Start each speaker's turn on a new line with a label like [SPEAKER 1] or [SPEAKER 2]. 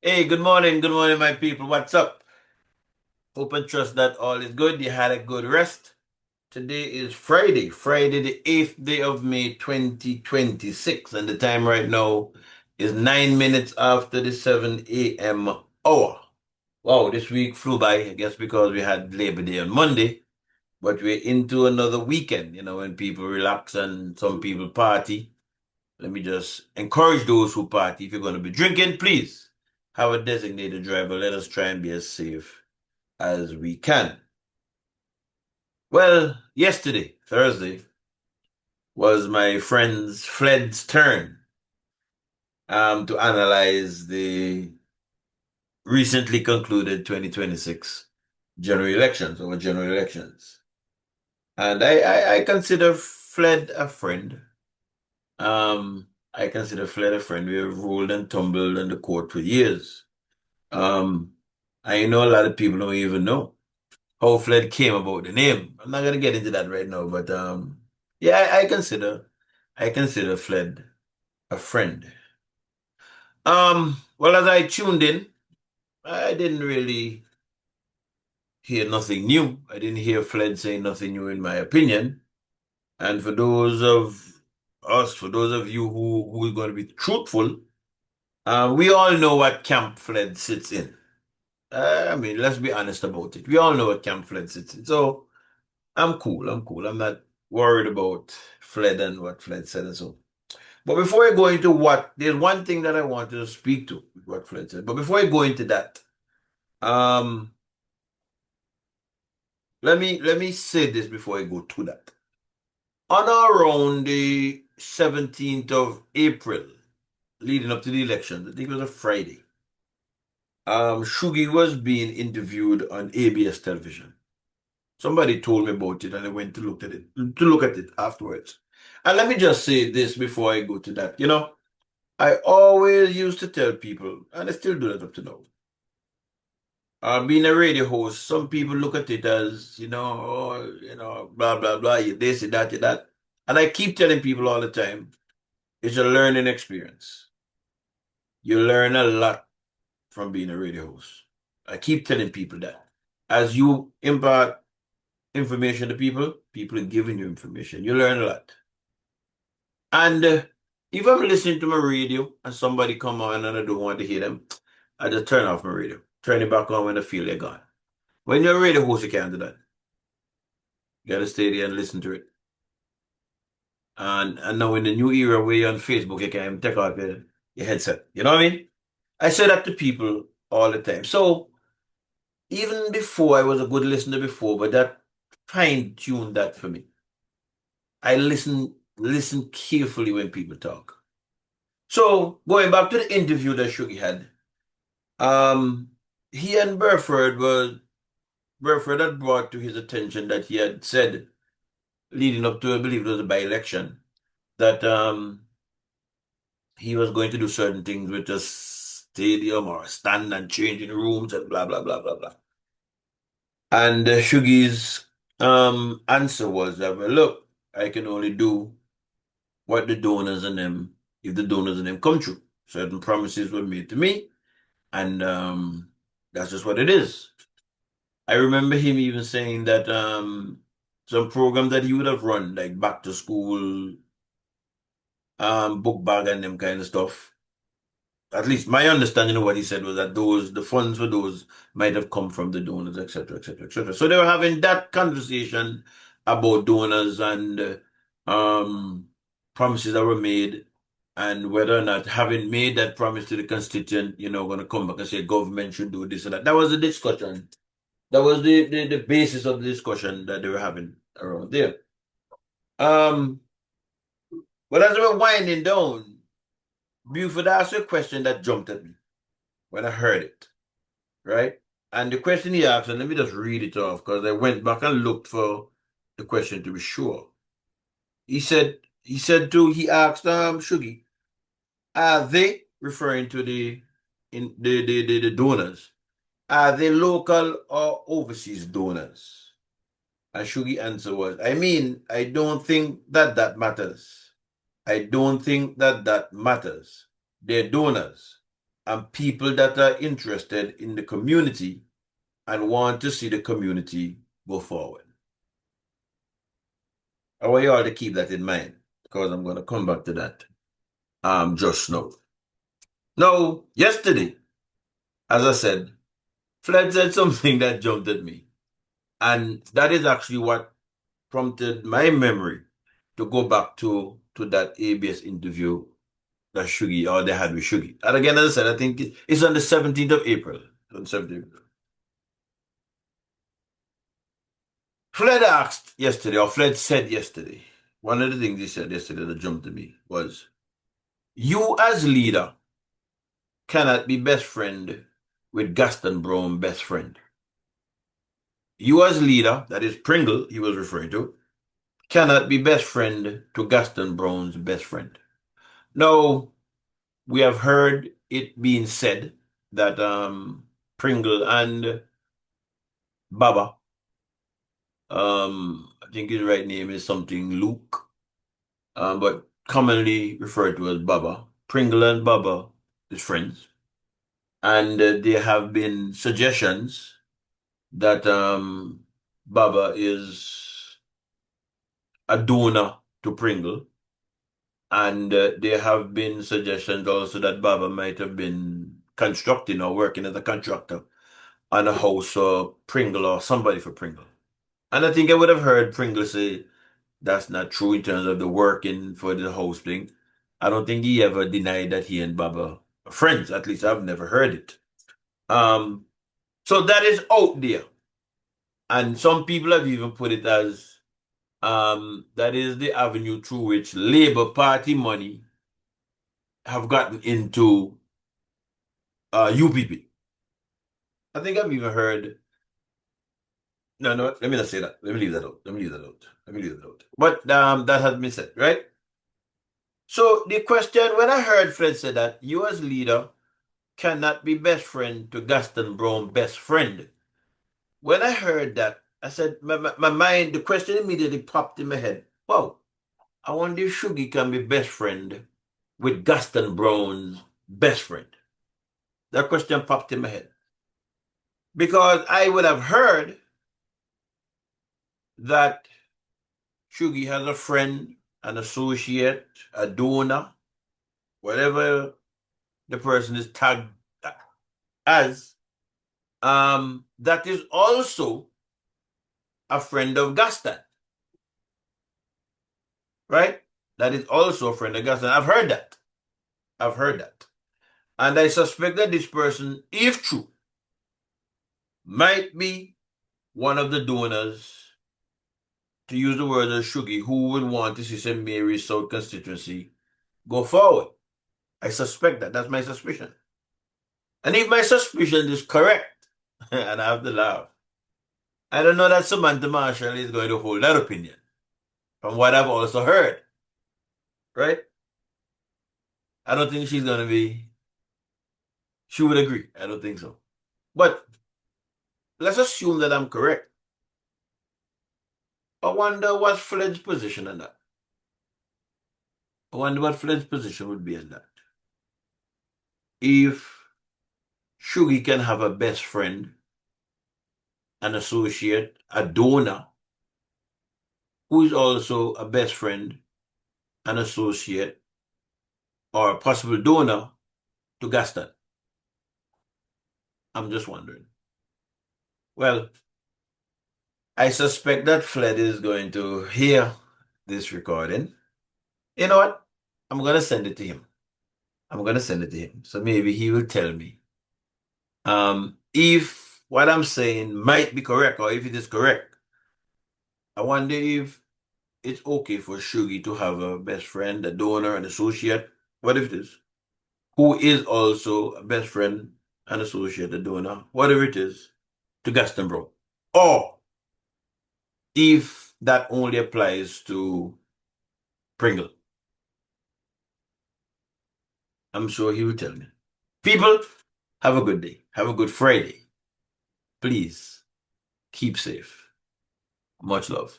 [SPEAKER 1] Hey, good morning, my people. What's up? Hope and trust that all is good. You had a good rest. Today is Friday, the 8th day of May, 2026, and the time right now is 9 minutes after the 7 a.m. hour. Wow, this week flew by, I guess because we had Labor Day on Monday, but we're into another weekend, when people relax and some people party. Let me just encourage those who party. If you're going to be drinking, please have a designated driver. Let us try and be as safe as we can. Well, yesterday, Thursday, was my friend's Fled's turn to analyze the recently concluded 2026 general elections. And I consider Fled a friend. I consider Fled a friend. We have rolled and tumbled in the court for years. Um, I know a lot of people don't even know how Fled came about the name. I'm not gonna get into that right now, but yeah, I consider Fled a friend. Well, as I tuned in, I didn't really hear nothing new. I didn't hear Fled say nothing new in my opinion. And for those of you who are going to be truthful, we all know what camp Fled sits in. I mean, let's be honest about it. We all know what camp Fled sits in. So I'm cool. I'm cool. I'm not worried about Fled and what Fled said and so. But before I go into there's one thing that I want to speak to with what Fled said. But before I go into that, um, let me say this before I go to that. On or around the 17th of April, leading up to the elections, I think it was a Friday, Shugi was being interviewed on ABS television. Somebody told me about it and I went to look at it afterwards. And let me just say this before I go to that. I always used to tell people, and I still do that up to now. Being a radio host, some people look at it as, blah, blah, blah, you this, you that, you that. And I keep telling people all the time, it's a learning experience. You learn a lot from being a radio host. I keep telling people that. As you impart information to people, people are giving you information. You learn a lot. And if I'm listening to my radio and somebody come on and I don't want to hear them, I just turn off my radio. Turn it back on when I feel they're gone. When you're a radio host, you can't do that. You gotta stay there and listen to it. And now in the new era where you're on Facebook, you can take off your headset. You know what I mean? I say that to people all the time. So even before I was a good listener before, but that fine-tuned that for me. I listen carefully when people talk. So going back to the interview that Shugi had, um, he and Burford had brought to his attention that he had said, leading up to, I believe it was a by-election, that he was going to do certain things with a stadium or a stand and changing rooms and blah blah blah blah blah. And Shugi's answer was that, well, look, I can only do what the donors and them, if the donors and them come true. Certain promises were made to me, and that's just what it is. I remember him even saying that some programs that he would have run, like back to school, book bag and them kind of stuff. At least my understanding of what he said was that the funds for those might have come from the donors, etc., etc., etc. So they were having that conversation about donors and um, promises that were made, and whether or not having made that promise to the constituent, going to come back and say government should do this and that. That was the discussion. That was the basis of the discussion that they were having around there. Um, but as we were winding down, Buford asked a question that jumped at me when I heard it, right? And the question he asked, and let me just read it off because I went back and looked for the question to be sure. He asked Shugi, are they referring to the donors? Are they local or overseas donors? And Shugi answer was, I mean, I don't think that matters. I don't think that matters. They're donors. and people that are interested in the community and want to see the community go forward. I want you all to keep that in mind because I'm going to come back to that just now. Now, yesterday, as I said, Fred said something that jumped at me. And that is actually what prompted my memory to go back to that ABS interview that Shuggy or they had with Shuggy. And again, as I said, I think it's on the 17th of April. On 17th. Fred asked yesterday, or Fred said yesterday, one of the things he said yesterday that jumped to me was, you as leader cannot be best friend with Gaston Brown best friend. You as leader, that is Pringle he was referring to, cannot be best friend to Gaston Brown's best friend. Now, we have heard it being said that Pringle and Baba, I think his right name is something Luke, but commonly referred to as Baba. Pringle and Baba is friends. And there have been suggestions that Baba is a donor to Pringle. And there have been suggestions also that Baba might have been constructing or working as a contractor on a house for Pringle or somebody for Pringle. And I think I would have heard Pringle say that's not true in terms of the working for the house thing. I don't think he ever denied that he and Baba are friends. At least I've never heard it. Um, so that is out there. And some people have even put it as that is the avenue through which Labour Party money have gotten into UPP. I think I've even heard. No, no, let me not say that. Let me leave that out. Let me leave that out. Let me leave that out. But that has been said, right? So the question, when I heard Fred say that, you as leader cannot be best friend to Gaston Brown best friend. When I heard that, I said, my mind, the question immediately popped in my head. Wow, I wonder if Shuggy can be best friend with Gaston Brown's best friend. That question popped in my head. Because I would have heard that Shuggy has a friend, an associate, a donor, whatever the person is tagged as, that is also a friend of Gaston. Right? That is also a friend of Gaston. I've heard that. I've heard that. And I suspect that this person, if true, might be one of the donors, to use the word of Shuggy, who would want to see St. Mary's South constituency go forward. I suspect that. That's my suspicion. And if my suspicion is correct, and I have to laugh, I don't know that Samantha Marshall is going to hold that opinion, from what I've also heard. Right? I don't think she's going to be, she would agree. I don't think so. But let's assume that I'm correct. I wonder what Fled's position on that. I wonder what Fled's position would be on that. If Shuggy can have a best friend, an associate, a donor, who is also a best friend, an associate, or a possible donor to Gaston. I'm just wondering. Well, I suspect that Fled is going to hear this recording. You know what? I'm going to send it to him. I'm going to send it to him. So maybe he will tell me if what I'm saying might be correct or if it is correct. I wonder if it's okay for Shuggy to have a best friend, a donor, an associate. What if it is? Who is also a best friend, an associate, a donor, whatever it is, to Gaston Brown. Or if that only applies to Pringle. I'm sure he will tell me. People, have a good day. Have a good Friday. Please keep safe. Much love.